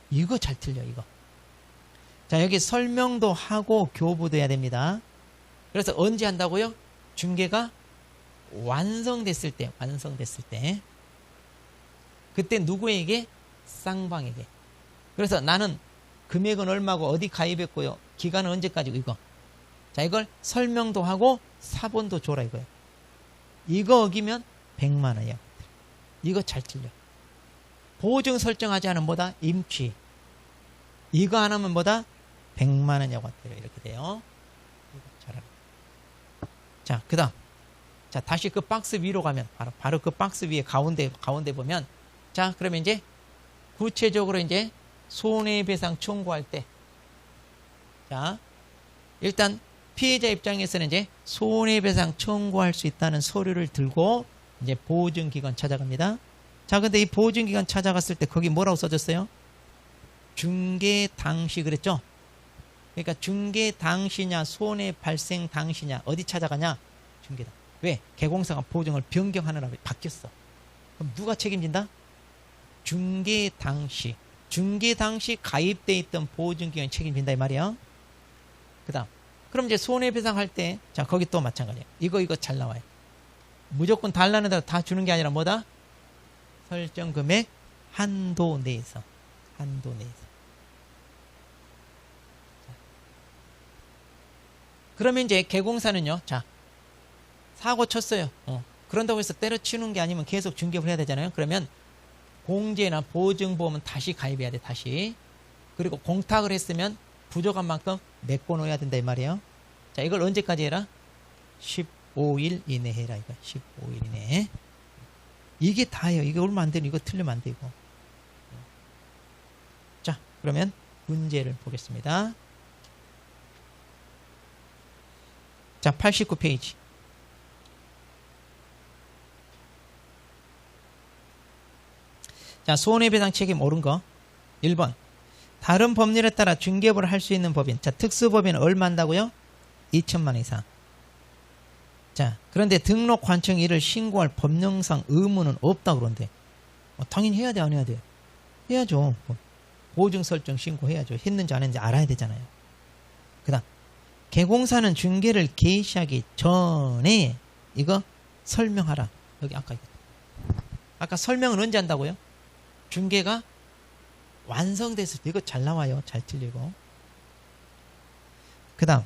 이거 잘 틀려, 이거. 자, 여기 설명도 하고 교부도 해야 됩니다. 그래서 언제 한다고요? 중개가 완성됐을 때, 완성됐을 때. 그때 누구에게? 쌍방에게. 그래서 나는 금액은 얼마고 어디 가입했고요. 기간은 언제까지고 이거. 자, 이걸 설명도 하고 사본도 줘라 이거예요. 이거 어기면 100만 원이야. 이거 잘 틀려. 보증 설정하지 않으면 뭐다? 임취. 이거 안 하면 뭐다? 100만 원이라고 같아요. 이렇게 돼요. 자, 그 다음. 자, 다시 그 박스 위로 가면, 바로 그 박스 위에 가운데 보면, 자, 그러면 이제 구체적으로 이제 손해배상 청구할 때, 자, 일단 피해자 입장에서는 이제 손해배상 청구할 수 있다는 서류를 들고 이제 보증기관 찾아갑니다. 자, 근데 이 보증기관 찾아갔을 때 거기 뭐라고 써졌어요? 중개 당시 그랬죠? 그러니까 중개 당시냐 손해 발생 당시냐 어디 찾아가냐? 중개당. 왜? 개공사가 보증을 변경하느라 바뀌었어. 그럼 누가 책임진다? 중개 당시. 중개 당시 가입돼 있던 보증기관이 책임진다 이 말이야. 그 다음. 그럼 이제 손해배상 할 때, 자, 거기 또 마찬가지야. 이거 잘 나와요. 무조건 달라는 대로 다 주는 게 아니라 뭐다? 설정 금액 한도 내에서. 한도 내에서. 자. 그러면 이제 개공사는요, 자, 사고 쳤어요. 그런다고 해서 때려치우는 게 아니면 계속 중개를 해야 되잖아요. 그러면 공제나 보증보험은 다시 가입해야 돼, 다시. 그리고 공탁을 했으면 부족한 만큼 메꿔 놓아야 된다 이 말이에요. 자, 이걸 언제까지 해라? 15일 이내 해라 이거. 15일 이내. 이게 다예요. 이게 얼마 안 되는 이거 틀리면 안 되고. 자, 그러면 문제를 보겠습니다. 자, 89페이지. 자, 손해배상 책임 옳은 거. 1번. 다른 법률에 따라 중개부를 할 수 있는 법인. 자, 특수법인은 얼마 한다고요? 2천만 원 이상. 자, 그런데 등록 관청 일을 신고할 법령상 의무는 없다 그런데. 당연히 해야 돼, 안 해야 돼? 해야죠. 보증 설정 신고해야죠. 했는지 안 했는지 알아야 되잖아요. 그 다음. 개공사는 중개를 개시하기 전에 이거 설명하라. 여기 아까 설명은 언제 한다고요? 중개가 완성됐을 때. 이거 잘 나와요. 잘 틀리고. 그 다음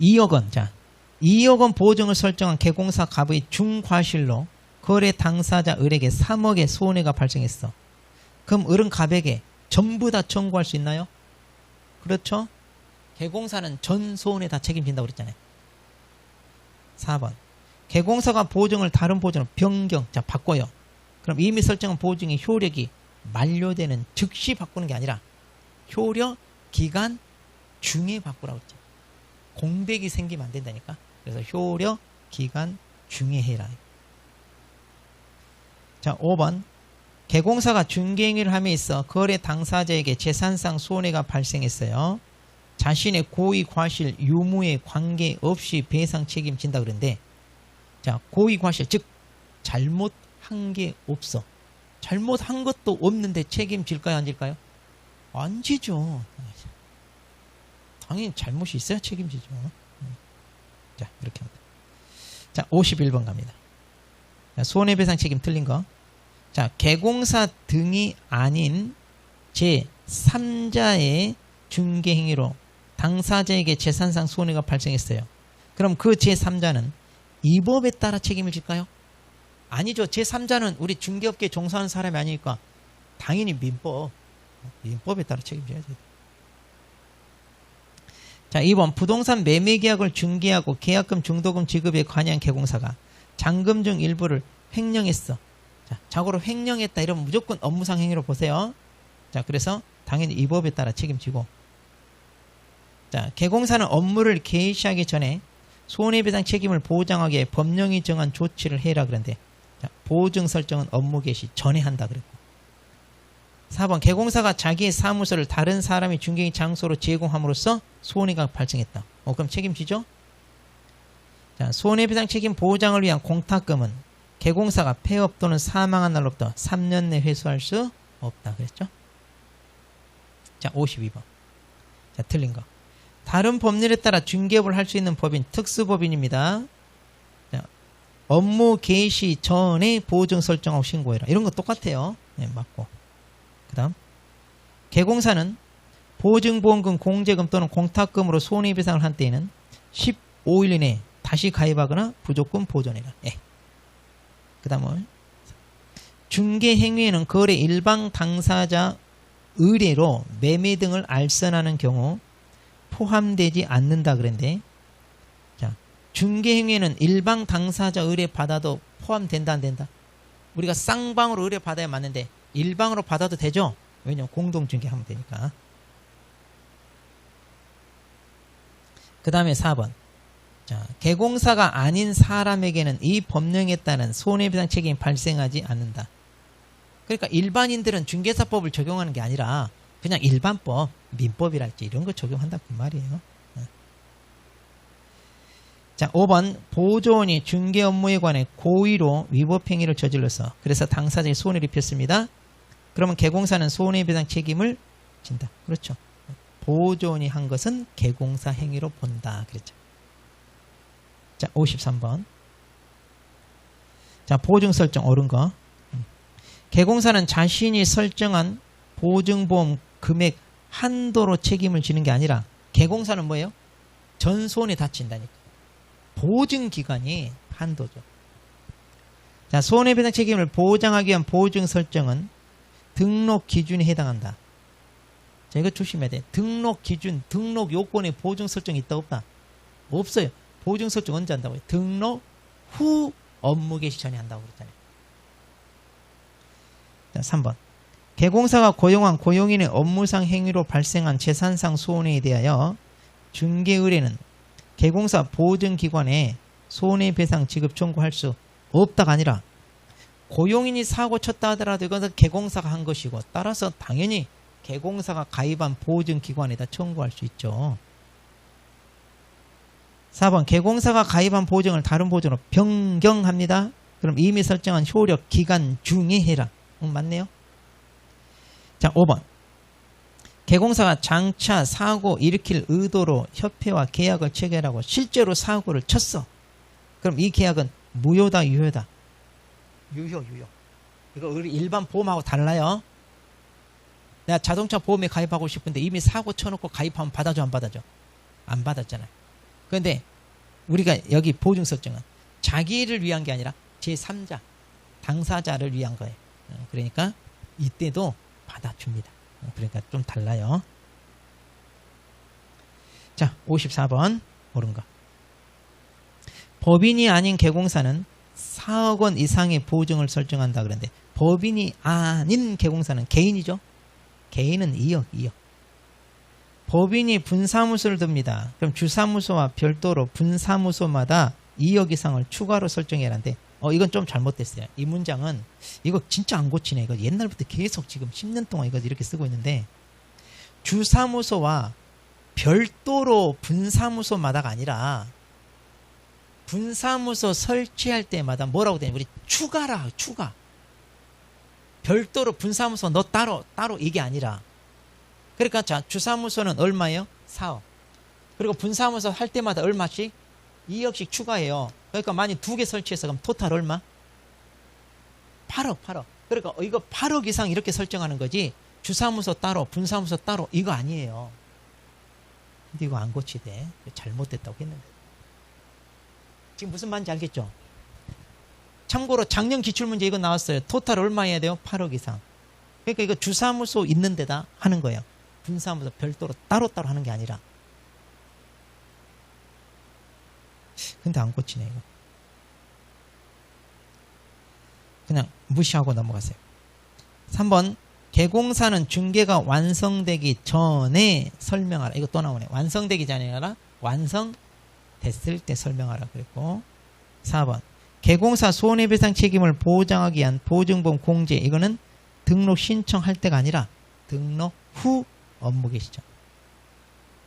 2억 원. 자, 2억 원 보증을 설정한 개공사 갑의 중과실로 거래 당사자 을에게 3억의 손해가 발생했어. 그럼 을은 갑에게 전부 다 청구할 수 있나요? 그렇죠? 개공사는 전 손해 다 책임진다고 그랬잖아요. 4번. 개공사가 보증을 다른 보증을 변경. 자, 바꿔요. 그럼 이미 설정한 보증의 효력이 만료되는 즉시 바꾸는 게 아니라 효력 기간 중에 바꾸라고 했죠. 공백이 생기면 안 된다니까. 그래서 효력 기간 중에 해라. 자, 5번. 개공사가 중개행위를 함에 있어 거래 당사자에게 재산상 손해가 발생했어요. 자신의 고의 과실 유무에 관계없이 배상 책임진다 그랬는데, 자, 고의 과실 즉 잘못한 게 없어. 잘못한 것도 없는데 책임질까요, 안 질까요? 안 지죠. 당연히 잘못이 있어야 책임지죠. 자, 이렇게 합니다. 자, 51번 갑니다. 자, 손해배상 책임 틀린 거. 자, 개공사 등이 아닌 제3자의 중개행위로 당사자에게 재산상 손해가 발생했어요. 그럼 그 제3자는 이 법에 따라 책임을 질까요? 아니죠. 제3자는 우리 중개업계에 종사하는 사람이 아니니까 당연히 민법에 따라 책임져야죠. 자, 2번. 부동산 매매계약을 중개하고 계약금 중도금 지급에 관여한 개공사가 잔금 중 일부를 횡령했어. 자, 자고로 횡령했다 이러면 무조건 업무상 행위로 보세요. 자, 그래서 당연히 이 법에 따라 책임지고. 자, 개공사는 업무를 개시하기 전에 손해배상 책임을 보장하기 위해 법령이 정한 조치를 해라 그런데, 자, 보증 설정은 업무 개시 전에 한다 그랬고. 4번 개공사가 자기의 사무소를 다른 사람이 중개인 장소로 제공함으로써 손해가 발생했다. 그럼 책임지죠? 자, 손해배상 책임 보장을 위한 공탁금은 개공사가 폐업 또는 사망한 날로부터 3년 내 회수할 수 없다. 그랬죠? 자, 52번. 자, 틀린 거. 다른 법률에 따라 중개업을 할 수 있는 법인 특수법인입니다. 자, 업무 개시 전에 보증 설정하고 신고해라. 이런 거 똑같아요. 네, 맞고. 그 다음 개공사는 보증보험금, 공제금 또는 공탁금으로 손해배상을 한 때에는 15일 이내에 다시 가입하거나 부족금 보존해라. 예. 그 다음은 중개행위에는 거래 일방 당사자 의뢰로 매매 등을 알선하는 경우 포함되지 않는다 그랬는데, 자, 중개행위에는 일방 당사자 의뢰 받아도 포함된다 안 된다? 우리가 쌍방으로 의뢰 받아야 맞는데 일방으로 받아도 되죠? 왜냐면 공동중개하면 되니까. 그 다음에 4번. 자, 개공사가 아닌 사람에게는 이 법령에 따른 손해배상 책임이 발생하지 않는다. 그러니까 일반인들은 중개사법을 적용하는 게 아니라 그냥 일반법, 민법이랄지 이런 거 적용한다 그 말이에요. 자, 5번. 보조원이 중개 업무에 관해 고의로 위법행위를 저질러서 그래서 당사자에게 손해를 입혔습니다. 그러면 개공사는 손해배상 책임을 진다. 그렇죠. 보조원이 한 것은 개공사 행위로 본다. 그랬죠. 자, 53번. 자, 보증 설정 옳은 거. 개공사는 자신이 설정한 보증보험 금액 한도로 책임을 지는 게 아니라 개공사는 뭐예요? 전손에 다친다니까. 보증기간이 한도죠. 자, 손해배상 책임을 보장하기 위한 보증 설정은 등록 기준에 해당한다. 자, 이거 조심해야 돼. 등록 기준, 등록 요건에 보증 설정이 있다 없다? 없어요. 보증 설정 언제 한다고요? 등록 후 업무 개시 전에 한다고 그랬잖아요. 자, 3번. 개공사가 고용한 고용인의 업무상 행위로 발생한 재산상 손해에 대하여 중개 의뢰는 개공사 보증기관에 손해배상 지급 청구할 수 없다가 아니라 고용인이 사고 쳤다 하더라도 이것은 개공사가 한 것이고 따라서 당연히 개공사가 가입한 보증기관에다 청구할 수 있죠. 4번. 개공사가 가입한 보증을 다른 보증으로 변경합니다. 그럼 이미 설정한 효력 기간 중에 해라. 맞네요. 자, 5번. 개공사가 장차 사고 일으킬 의도로 협회와 계약을 체결하고 실제로 사고를 쳤어. 그럼 이 계약은 무효다 유효다? 유효. 이거 우리 일반 보험하고 달라요. 내가 자동차 보험에 가입하고 싶은데 이미 사고 쳐놓고 가입하면 받아줘 안 받아줘? 안 받았잖아요. 그런데 우리가 여기 보증 설정은 자기를 위한 게 아니라 제3자 당사자를 위한 거예요. 그러니까 이때도 받아줍니다. 그러니까 좀 달라요. 자, 54번 옳은 거. 법인이 아닌 개공사는 4억 원 이상의 보증을 설정한다 그랬는데 법인이 아닌 개공사는 개인이죠. 개인은 2억. 법인이 분사무소를 듭니다. 그럼 주사무소와 별도로 분사무소마다 2억 이상을 추가로 설정해야 하는데 이건 좀 잘못됐어요. 이 문장은 이거 진짜 안 고치네. 이거 옛날부터 계속 지금 10년 동안 이거 이렇게 쓰고 있는데 주사무소와 별도로 분사무소마다가 아니라 분사무소 설치할 때마다 뭐라고 되냐? 우리 추가라. 별도로 분사무소 너 따로 이게 아니라 그러니까 자, 주사무소는 얼마예요? 4억. 그리고 분사무소 할 때마다 얼마씩? 2억씩 추가해요. 그러니까 만약 2개 설치해서 그럼 토탈 얼마? 8억. 그러니까 이거 8억 이상 이렇게 설정하는 거지 주사무소 따로 분사무소 따로 이거 아니에요. 근데 이거 안 고치대. 잘못됐다고 했는데. 지금 무슨 말인지 알겠죠? 참고로 작년 기출문제 이거 나왔어요. 토탈 얼마 해야 돼요? 8억 이상. 그러니까 이거 주사무소 있는 데다 하는 거예요. 분사무소 별도로 따로 하는 게 아니라. 근데 안 고치네 이거. 그냥 무시하고 넘어가세요. 3번. 개공사는 중개가 완성되기 전에 설명하라. 이거 또 나오네. 완성되기 전에 아니라 완성됐을 때 설명하라 그랬고. 4번. 개공사 손해배상 책임을 보장하기 위한 보증보험 공제. 이거는 등록 신청할 때가 아니라 등록 후 업무 개시죠.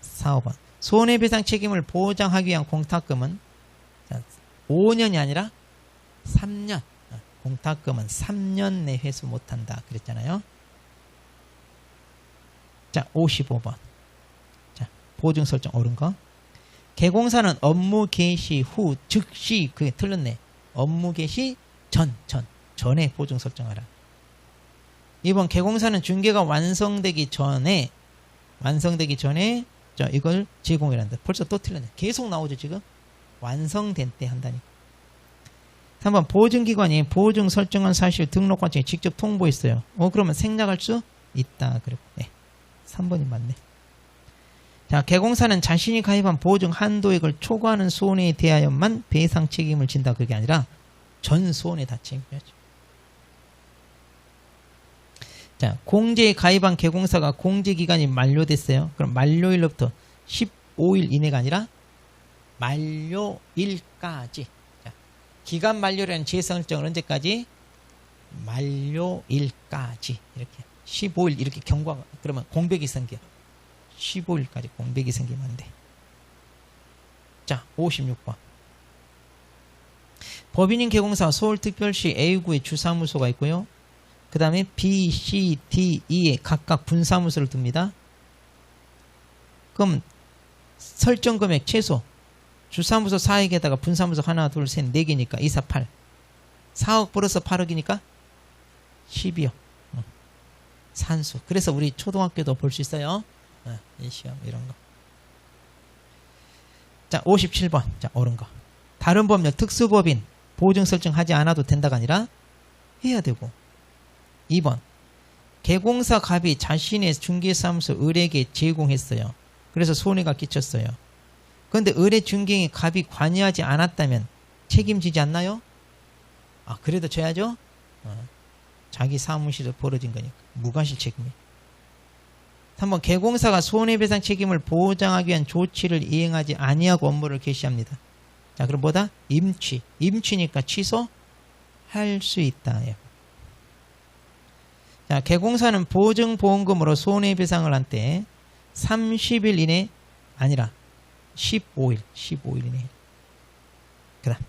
4, 5번. 손해배상 책임을 보장하기 위한 공탁금은 5년이 아니라 3년. 공탁금은 3년 내 회수 못한다. 그랬잖아요. 자, 55번. 자, 보증 설정 옳은 거. 개공사는 업무 개시 후 즉시, 그게 틀렸네. 업무 개시 전에 보증 설정하라. 2번 개공사는 중개가 완성되기 전에 이걸 제공이란다. 벌써 또 틀렸네. 계속 나오죠 지금. 완성된 때 한다니까. 3번 보증기관이 보증 설정한 사실 등록관청에 직접 통보했어요. 그러면 생략할 수 있다. 그랬고, 네. 3번이 맞네. 자, 개공사는 자신이 가입한 보증 한도액을 초과하는 손해에 대하여만 배상 책임을 진다. 그게 아니라 전 손해 다 책임져야죠. 자, 공제에 가입한 개공사가 공제기간이 만료됐어요. 그럼 만료일로부터 15일 이내가 아니라 만료일까지. 자, 기간 만료라는 재설정은 언제까지? 만료일까지. 이렇게 15일 이렇게 경과가, 그러면 공백이 생겨. 15일까지 공백이 생기면 안 돼. 자, 56번. 법인인 개공사 서울특별시 A구에 주사무소가 있고요. 그 다음에 B, C, D, E에 각각 분사무소를 둡니다. 그럼 설정 금액 최소 주사무소 4억에다가 분사무소 하나, 둘, 셋, 4개니까 2, 4, 8. 4억 플러스 8억이니까 12억. 산수. 그래서 우리 초등학교도 볼 수 있어요. 이 시험 이런 거. 자, 57번. 자, 옳은 거. 다른 법률 특수법인 보증 설정하지 않아도 된다가 아니라 해야 되고. 2번. 개공사 갑이 자신의 중개사무소 을에게 제공했어요. 그래서 손해가 끼쳤어요. 그런데 을의 중개인이 갑이 관여하지 않았다면 책임지지 않나요? 그래도 져야죠. 자기 사무실에서 벌어진 거니까 무과실 책임이. 3번. 개공사가 손해배상 책임을 보장하기 위한 조치를 이행하지 아니하고 업무를 개시합니다. 자, 그럼 뭐다? 임취니까 취소할 수 있다. 예. 자, 개공사는 보증보험금으로 손해배상을 한 때 30일 이내 아니라 15일 이내. 그 다음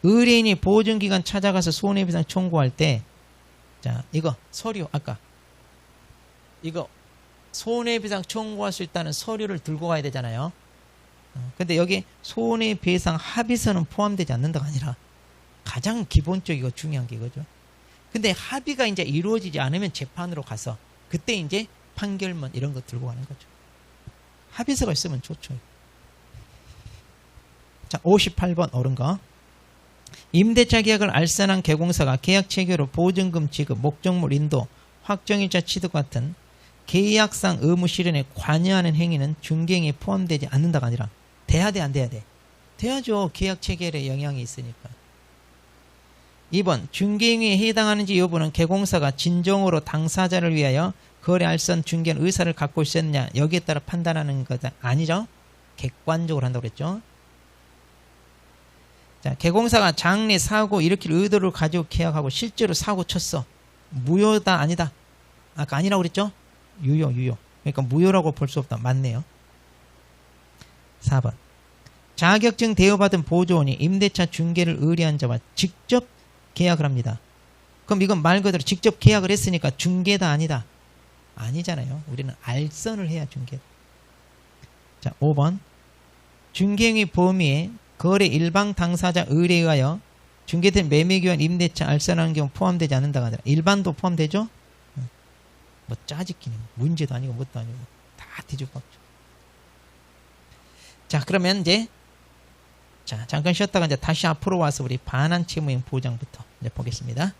의뢰인이 보증기관 찾아가서 손해배상 청구할 때, 자, 이거 서류, 아까 이거 손해배상 청구할 수 있다는 서류를 들고 가야 되잖아요. 근데 여기 손해배상 합의서는 포함되지 않는다가 아니라 가장 기본적이고 중요한 게 이거죠. 근데 합의가 이제 이루어지지 않으면 재판으로 가서 그때 이제 판결문 이런 거 들고 가는 거죠. 합의서가 있으면 좋죠. 자, 58번 옳은 거. 임대차 계약을 알선한 개공사가 계약 체결로 보증금 지급, 목적물 인도, 확정일자 취득 같은 계약상 의무 실현에 관여하는 행위는 중개행위에 포함되지 않는다가 아니라 돼야 돼, 안 돼야 돼? 돼야죠. 계약 체결에 영향이 있으니까. 2번. 중개행위에 해당하는지 여부는 개공사가 진정으로 당사자를 위하여 거래 알선 중개한 의사를 갖고 있었느냐 여기에 따라 판단하는 것 아니죠. 객관적으로 한다고 그랬죠. 자, 개공사가 장래 사고 일으킬 의도를 가지고 계약하고 실제로 사고 쳤어. 무효다 아니다? 아까 아니라고 그랬죠. 유효. 그러니까 무효라고 볼 수 없다. 맞네요. 4번. 자격증 대여받은 보조원이 임대차 중개를 의뢰한 자와 직접 계약을 합니다. 그럼 이건 말 그대로 직접 계약을 했으니까 중개다 아니다? 아니잖아요. 우리는 알선을 해야 중개. 자, 5번. 중개행위 범위에 거래 일방 당사자 의뢰에 의하여 중개된 매매기관 임대차 알선하는 경우 포함되지 않는다가 아니라 일반도 포함되죠? 뭐 짜집기는 문제도 아니고 뭣도 아니고 다 뒤집박죠. 자, 그러면 이제 잠깐 쉬었다가 이제 다시 앞으로 와서 우리 반환 채무행 보장부터 이제 보겠습니다.